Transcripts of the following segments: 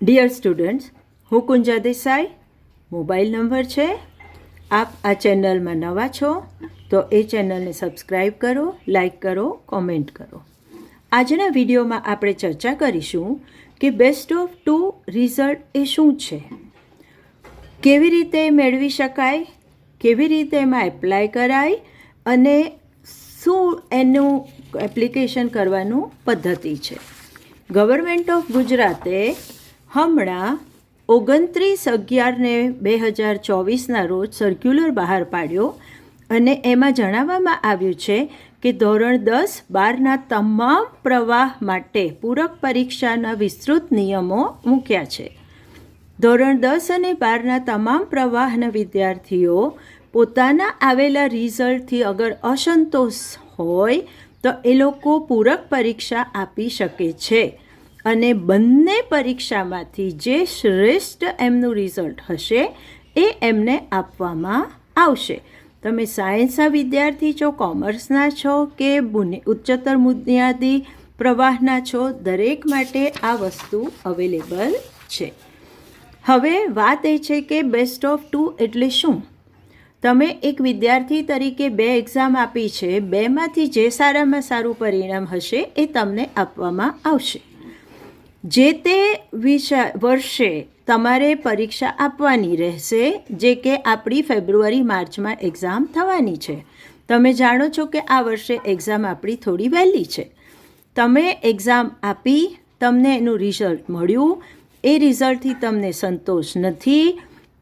Dear students, હું કુંજા Desai. Mobile number છે. આપ આ ચેનલમાં નવા છો તો એ ચેનલને સબસ્ક્રાઈબ કરો, લાઈક કરો, કોમેન્ટ કરો. આજના વિડીયોમાં આપણે ચર્ચા કરીશું કે બેસ્ટ ઓફ 2 રિઝલ્ટ એ શું છે, કેવી રીતે મેળવી શકાય, કેવી રીતે એમાં એપ્લાય કરાય અને શું એનું એપ્લિકેશન કરવાનું પદ્ધતિ છે. ગવર્મેન્ટ ઓફ ગુજરાતે હમણાં 29/11/2024 રોજ સર્ક્યુલર બહાર પાડ્યો અને એમાં જણાવવામાં આવ્યું છે કે ધોરણ 10-12ના તમામ પ્રવાહ માટે પૂરક પરીક્ષાના વિસ્તૃત નિયમો મૂક્યા છે. ધોરણ 10 અને 12ના તમામ પ્રવાહના વિદ્યાર્થીઓ પોતાના આવેલા રિઝલ્ટથી અગર અસંતોષ હોય તો એ લોકો પૂરક પરીક્ષા આપી શકે છે અને બંને પરીક્ષામાંથી જે શ્રેષ્ઠ એમનું રિઝલ્ટ હશે એ એમને આપવામાં આવશે. તમે સાયન્સના વિદ્યાર્થી છો, કોમર્સના છો કે ઉચ્ચતર બુનિયાદી પ્રવાહના છો, દરેક માટે આ વસ્તુ અવેલેબલ છે. હવે વાત એ છે કે બેસ્ટ ઓફ 2 એટલે શું. તમે એક વિદ્યાર્થી તરીકે 2 એક્ઝામ આપી છે, બેમાંથી જે સારામાં સારું પરિણામ હશે એ તમને આપવામાં આવશે. જે તે વર્ષે તમારે પરીક્ષા આપવાની રહેશે, જે કે આપણી ફેબ્રુઆરી-માર્ચમાં એક્ઝામ થવાની છે. તમે જાણો છો કે આ વર્ષે એક્ઝામ આપણી થોડી વહેલી છે. તમે એક્ઝામ આપી, તમને એનું રિઝલ્ટ મળ્યું, એ રિઝલ્ટથી તમને સંતોષ નથી,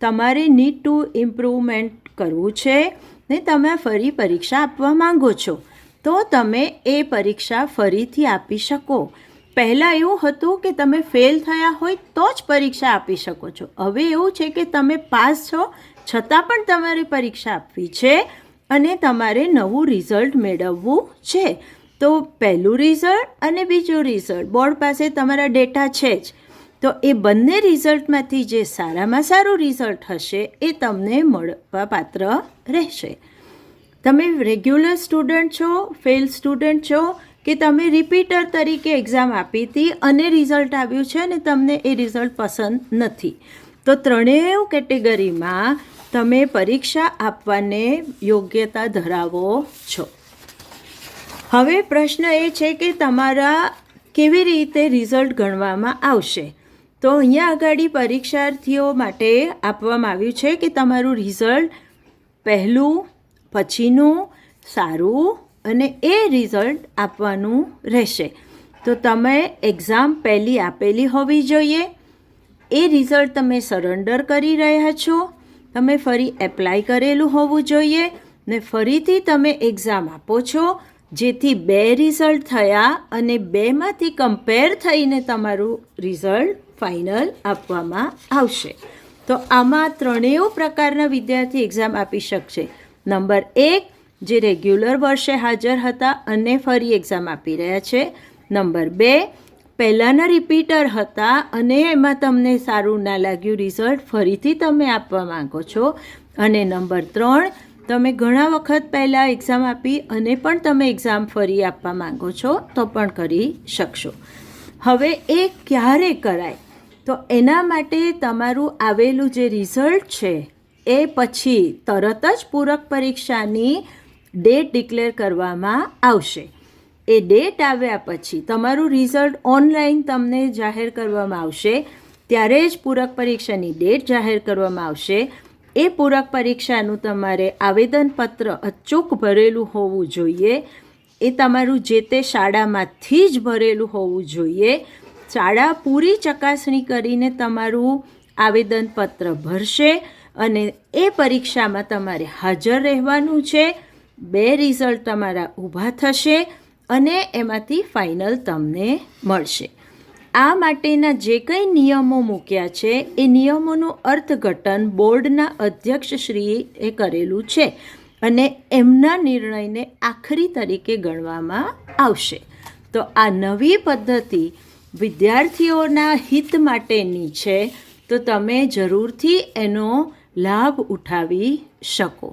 તમારે નીડ ટુ ઇમ્પ્રુવમેન્ટ કરવું છે ને તમે ફરી પરીક્ષા આપવા માંગો છો, તો તમે એ પરીક્ષા ફરીથી આપી શકો. પહેલાં એવું હતું કે તમે ફેલ થયા હોય તો જ પરીક્ષા આપી શકો છો. હવે એવું છે કે તમે પાસ છો છતાં પણ તમારે પરીક્ષા આપવી છે અને તમારે નવું રિઝલ્ટ મેળવવું છે. તો પહેલું રિઝલ્ટ અને બીજું રિઝલ્ટ બોર્ડ પાસે તમારા ડેટા છે જ, તો એ બંને રિઝલ્ટમાંથી જે સારામાં સારું રિઝલ્ટ હશે એ તમને મળવા પાત્ર રહેશે. તમે રેગ્યુલર સ્ટુડન્ટ છો, ફેલ સ્ટુડન્ટ છો કે તમે રિપીટર તરીકે એક્ઝામ આપી હતી અને રિઝલ્ટ આવ્યું છે અને તમને એ રિઝલ્ટ પસંદ નથી, તો ત્રણેય કેટેગરીમાં તમે પરીક્ષા આપવાને યોગ્યતા ધરાવો છો. હવે પ્રશ્ન એ છે કે તમારા કેવી રીતે રિઝલ્ટ ગણવામાં આવશે. તો અહીંયા આગળ પરીક્ષાર્થીઓ માટે આપવામાં આવ્યું છે કે તમારું રિઝલ્ટ પહેલું, પછીનું, સારું અને એ રિઝલ્ટ આપવાનું રહેશે. તો તમે એક્ઝામ પહેલી આપેલી હોવી જોઈએ, એ રિઝલ્ટ તમે સરેન્ડર કરી રહ્યા છો, તમે ફરી એપ્લાય કરેલું હોવું જોઈએ ને ફરીથી તમે એક્ઝામ આપો છો, જેથી 2 રિઝલ્ટ થયા અને 2માંથી કમ્પેર થઈને તમારું રિઝલ્ટ ફાઇનલ આપવામાં આવશે. તો આમાં ત્રણેય પ્રકારના વિદ્યાર્થી એક્ઝામ આપી શકશે. નંબર 1, જે રેગ્યુલર વર્ષે હાજર હતા અને ફરી એક્ઝામ આપી રહ્યા છે. નંબર 2, પહેલાંના રિપીટર હતા અને એમાં તમને સારું ના લાગ્યું રિઝલ્ટ, ફરીથી તમે આપવા માંગો છો. અને નંબર 3, તમે ઘણા વખત પહેલાં એક્ઝામ આપી અને પણ તમે એક્ઝામ ફરી આપવા માંગો છો તો પણ કરી શકશો. હવે એ ક્યારે કરાય, તો એના માટે તમારું આવેલું જે રિઝલ્ટ છે એ પછી તરત જ પૂરક પરીક્ષાની ડેટ ડિક્લેર કરવામાં આવશે. એ ડેટ આવ્યા પછી તમારું રિઝલ્ટ ઓનલાઈન તમને જાહેર કરવામાં આવશે. ત્યારે જ પૂરક પરીક્ષાની ડેટ જાહેર કરવામાં આવશે. એ પૂરક પરીક્ષાનું તમારે આવેદનપત્ર અચૂક ભરેલું હોવું જોઈએ. એ તમારું જે તે શાળામાંથી જ ભરેલું હોવું જોઈએ. શાળા પૂરી ચકાસણી કરીને તમારું આવેદનપત્ર ભરશે અને એ પરીક્ષામાં તમારે હાજર રહેવાનું છે. 2 રિઝલ્ટ તમારા ઊભા થશે અને એમાંથી ફાઇનલ તમને મળશે. આ માટેના જે કંઈ નિયમો મૂક્યા છે એ નિયમોનું અર્થઘટન બોર્ડના અધ્યક્ષશ્રીએ કરેલું છે અને એમના નિર્ણયને આખરી તરીકે ગણવામાં આવશે. તો આ નવી પદ્ધતિ વિદ્યાર્થીઓના હિત માટેની છે, તો તમે જરૂરથી એનો લાભ ઉઠાવી શકો.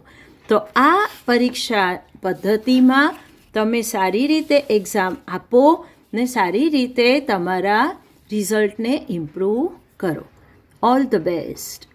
તો આ પરીક્ષા પદ્ધતિમાં તમે સારી રીતે એક્ઝામ આપો ને સારી રીતે તમારા રિઝલ્ટને ઇમ્પ્રૂવ કરો. All the best.